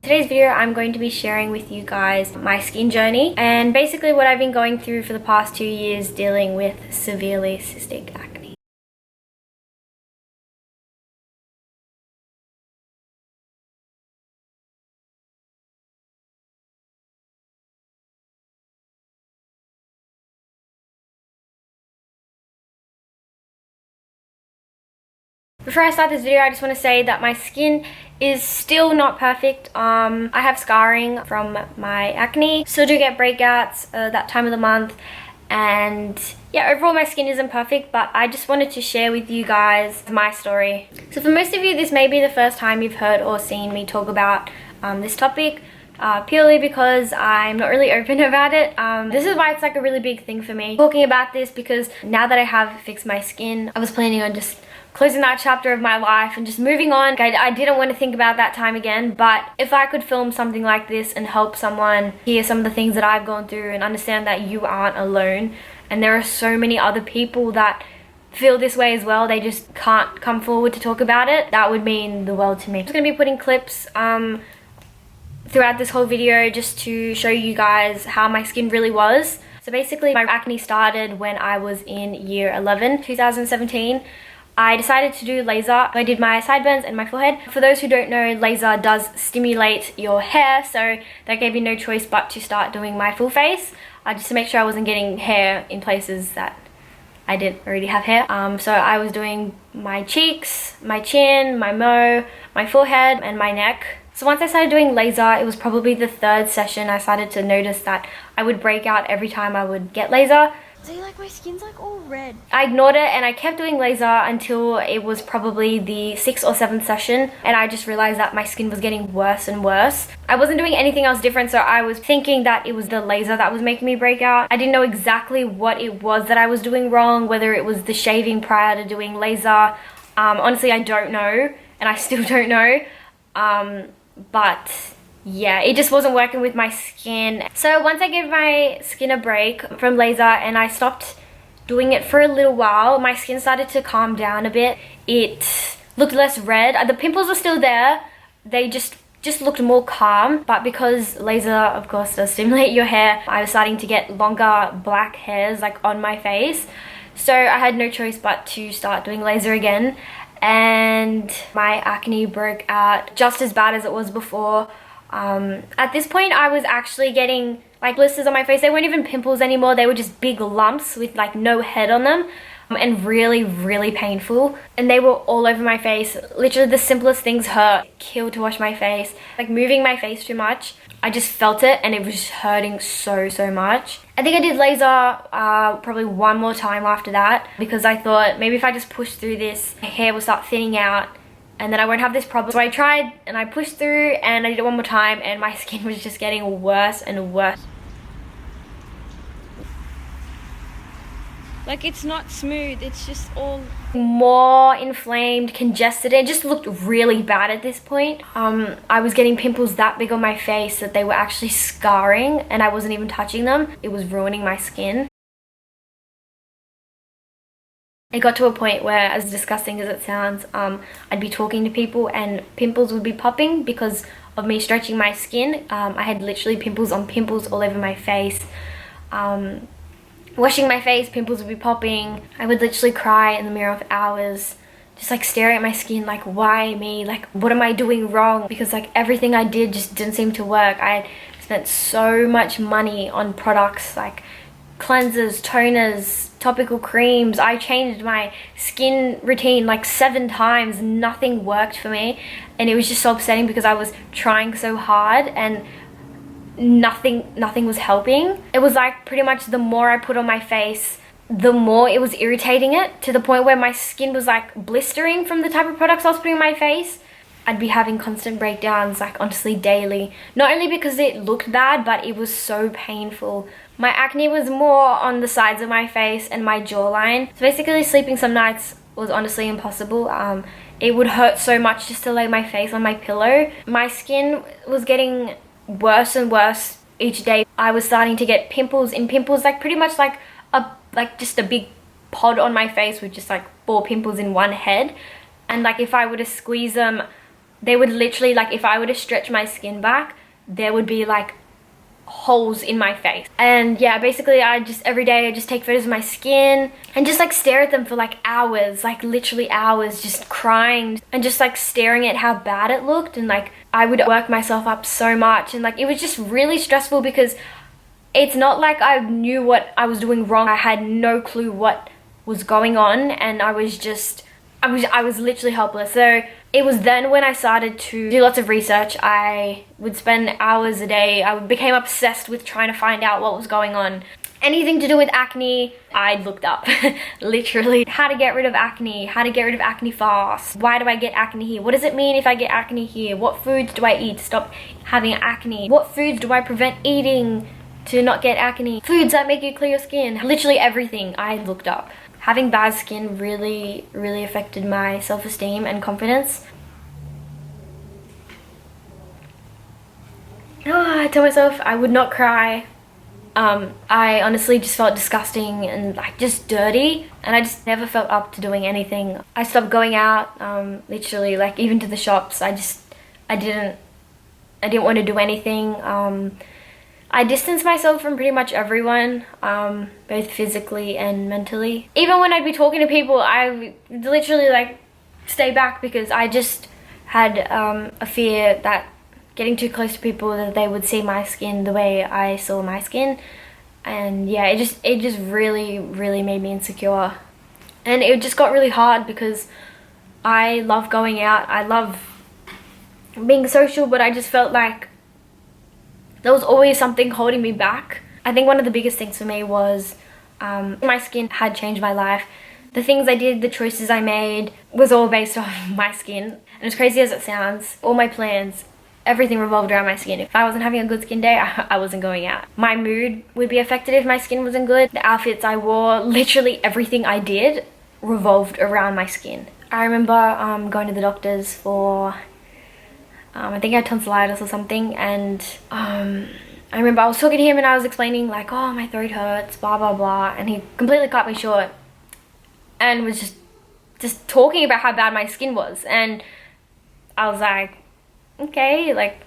Today's video I'm going to be sharing with you guys my skin journey and basically what I've been going through for the past 2 years dealing with severely cystic acne. Before I start this video, I just want to say that my skin is still not perfect. I have scarring from my acne, still do get breakouts that time of the month, and yeah, overall my skin isn't perfect, but I just wanted to share with you guys my story. So for most of you, this may be the first time you've heard or seen me talk about this topic. Purely because I'm not really open about it. This is why it's like a really big thing for me talking about this, because now that I have fixed my skin, I was planning on just closing that chapter of my life and just moving on. I didn't want to think about that time again, but if I could film something like this and help someone hear some of the things that I've gone through and understand that you aren't alone, and there are so many other people that feel this way as well, they just can't come forward to talk about it, that would mean the world to me. I'm just going to be putting clips throughout this whole video just to show you guys how my skin really was. So basically my acne started when I was in year 11, 2017. I decided to do laser. I did my sideburns and my forehead. For those who don't know, laser does stimulate your hair, so that gave me no choice but to start doing my full face, just to make sure I wasn't getting hair in places that I didn't already have hair. So I was doing my cheeks, my chin, my mo, my forehead, and my neck. So once I started doing laser, it was probably the third session I started to notice that I would break out every time I would get laser. See, like my skin's like all red. I ignored it and I kept doing laser until it was probably the 6th or 7th session, and I just realized that my skin was getting worse and worse. I wasn't doing anything else different, so I was thinking that it was the laser that was making me break out. I didn't know exactly what it was that I was doing wrong, whether it was the shaving prior to doing laser. Honestly, I don't know, and I still don't know. But yeah, it just wasn't working with my skin. So once I gave my skin a break from laser and I stopped doing it for a little while, my skin started to calm down a bit. It looked less red. The pimples were still there. They just looked more calm. But because laser, of course, does stimulate your hair, I was starting to get longer black hairs like on my face. So I had no choice but to start doing laser again. And my acne broke out just as bad as it was before. At this point I was actually getting like blisters on my face. They weren't even pimples anymore, they were just big lumps with like no head on them, and really painful, and they were all over my face. Literally the simplest things hurt. Killed to wash my face. Like moving my face too much, I just felt it and it was just hurting so much. I think I did laser probably one more time after that, because I thought maybe if I just push through this, my hair will start thinning out and then I won't have this problem. So I tried and I pushed through and I did it one more time, and my skin was just getting worse and worse. Like, it's not smooth, it's just all more inflamed, congested. It just looked really bad at this point. I was getting pimples that big on my face that they were actually scarring and I wasn't even touching them. It was ruining my skin. It got to a point where, as disgusting as it sounds, I'd be talking to people and pimples would be popping because of me stretching my skin. I had literally pimples on pimples all over my face. Washing my face, pimples would be popping. I would literally cry in the mirror for hours, just like staring at my skin like, why me? Like, what am I doing wrong? Because like everything I did just didn't seem to work. I had spent so much money on products like cleansers, toners, topical creams. I changed my skin routine like 7 times. Nothing worked for me, and it was just so upsetting because I was trying so hard and nothing was helping. It was like pretty much the more I put on my face, the more it was irritating it, to the point where my skin was like blistering from the type of products I was putting on my face. I'd be having constant breakdowns, like honestly daily. Not only because it looked bad, but it was so painful. My acne was more on the sides of my face and my jawline. So basically sleeping some nights was honestly impossible. It would hurt so much just to lay my face on my pillow. My skin was getting worse and worse each day. I was starting to get pimples in pimples, like pretty much like just a big pod on my face with just like 4 pimples in one head. And like if I were to squeeze them they would literally, like, if I were to stretch my skin back, there would be like holes in my face. And yeah, basically I just every day I just take photos of my skin and just like stare at them for like hours, like literally hours, just crying and just like staring at how bad it looked. And like I would work myself up so much, and like it was just really stressful because it's not like I knew what I was doing wrong. I had no clue what was going on, and I was literally helpless. So it was then when I started to do lots of research. I would spend hours a day. I became obsessed with trying to find out what was going on. Anything to do with acne, I looked up. Literally. How to get rid of acne, how to get rid of acne fast. Why do I get acne here? What does it mean if I get acne here? What foods do I eat to stop having acne? What foods do I prevent eating to not get acne? Foods that make you clear your skin. Literally everything I looked up. Having bad skin really affected my self-esteem and confidence. I told myself I would not cry. I honestly just felt disgusting and like just dirty, and I just never felt up to doing anything. I stopped going out, literally, like even to the shops. I didn't want to do anything. I distanced myself from pretty much everyone, both physically and mentally. Even when I'd be talking to people, I would literally like stay back because I just had a fear that getting too close to people, that they would see my skin the way I saw my skin. And yeah, it just really made me insecure. And it just got really hard because I love going out, I love being social, but I just felt like there was always something holding me back. I think one of the biggest things for me was my skin had changed my life. The things I did, the choices I made was all based off my skin. And as crazy as it sounds, all my plans, everything revolved around my skin. If I wasn't having a good skin day, I wasn't going out. My mood would be affected if my skin wasn't good. The outfits I wore, literally everything I did revolved around my skin. I remember going to the doctors for I think I had tonsillitis or something, and I remember I was talking to him and I was explaining like, oh, my throat hurts, blah blah blah, and he completely cut me short and was just talking about how bad my skin was. And I was like, okay, like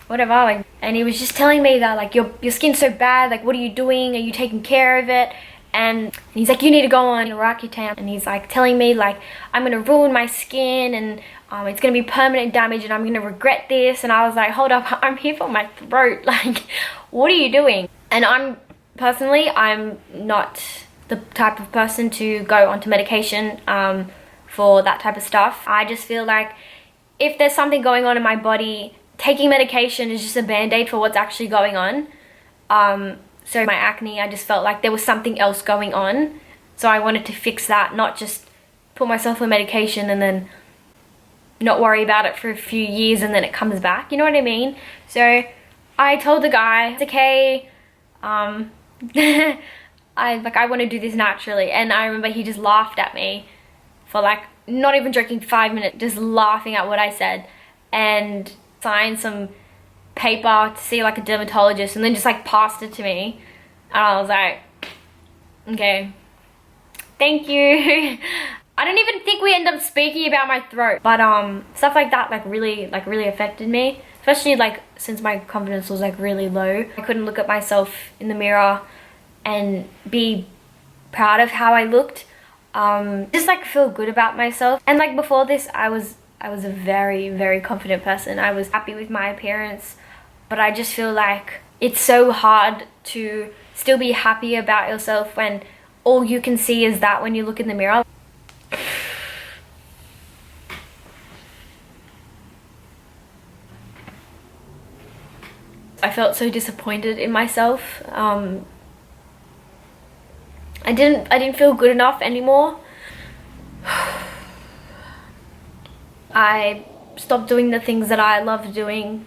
whatever, like, and he was just telling me that like your skin's so bad, like what are you doing, are you taking care of it? And he's like, you need to go on Roaccutane, and he's like telling me like I'm gonna ruin my skin and it's gonna be permanent damage and I'm gonna regret this. And I was like, hold up, I'm here for my throat, like what are you doing? And I'm not the type of person to go onto medication for that type of stuff. I just feel like if there's something going on in my body, taking medication is just a band-aid for what's actually going on. So my acne, I just felt like there was something else going on. So I wanted to fix that, not just put myself on medication and then not worry about it for a few years and then it comes back. You know what I mean? So I told the guy, it's okay. I want to do this naturally. And I remember he just laughed at me for like, not even joking, 5 minutes, just laughing at what I said, and signed some paper to see like a dermatologist, and then just like passed it to me. And I was like, okay, thank you. I don't even think we ended up speaking about my throat, but stuff like that like really affected me, especially like since my confidence was like really low. I couldn't look at myself in the mirror and be proud of how I looked, just like feel good about myself. And like before this, I was a very confident person. I was happy with my appearance, but I just feel like it's so hard to still be happy about yourself when all you can see is that when you look in the mirror. I felt so disappointed in myself. I didn't feel good enough anymore. I stopped doing the things that I loved doing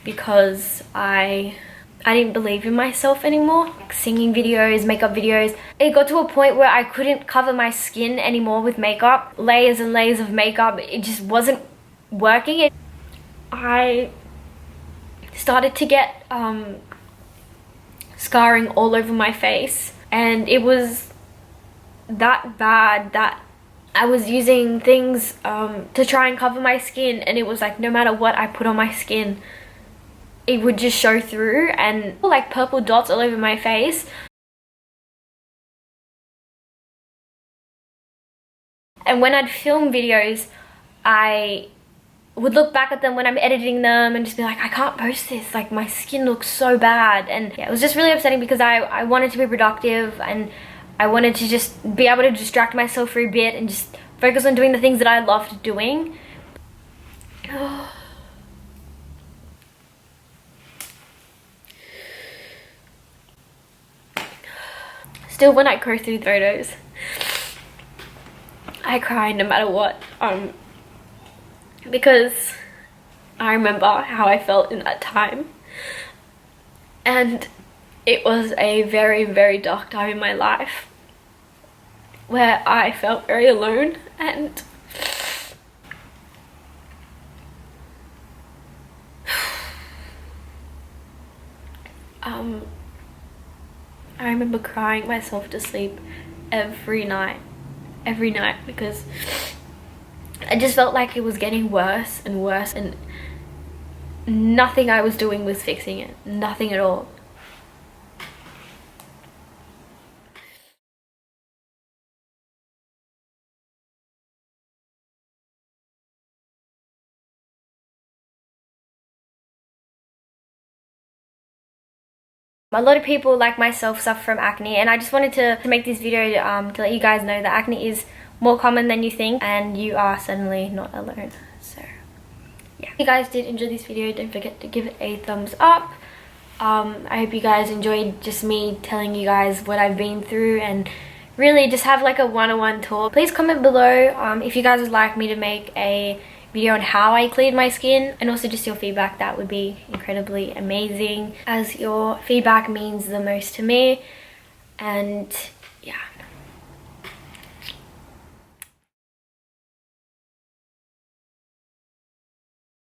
because I didn't believe in myself anymore. Like singing videos, makeup videos. It got to a point where I couldn't cover my skin anymore with makeup. Layers and layers of makeup. It just wasn't working. I started to get scarring all over my face, and it was that bad that I was using things to try and cover my skin, and it was like no matter what I put on my skin, it would just show through, and like purple dots all over my face. And when I'd film videos, I would look back at them when I'm editing them and just be like, I can't post this, like my skin looks so bad. And yeah, it was just really upsetting because I wanted to be productive, and I wanted to just be able to distract myself for a bit and just focus on doing the things that I loved doing. Still, when I go through photos, I cry no matter what, because I remember how I felt in that time, and it was a very, very dark time in my life where I felt very alone. And I remember crying myself to sleep every night because I just felt like it was getting worse and worse, and nothing I was doing was fixing it. Nothing at all. A lot of people like myself suffer from acne, and I just wanted to make this video to let you guys know that acne is more common than you think, and you are certainly not alone. So yeah, if you guys did enjoy this video, don't forget to give it a thumbs up. I hope you guys enjoyed just me telling you guys what I've been through, and really just have like a one-on-one talk. Please comment below if you guys would like me to make a video on how I cleared my skin, and also just your feedback. That would be incredibly amazing, as your feedback means the most to me. And yeah.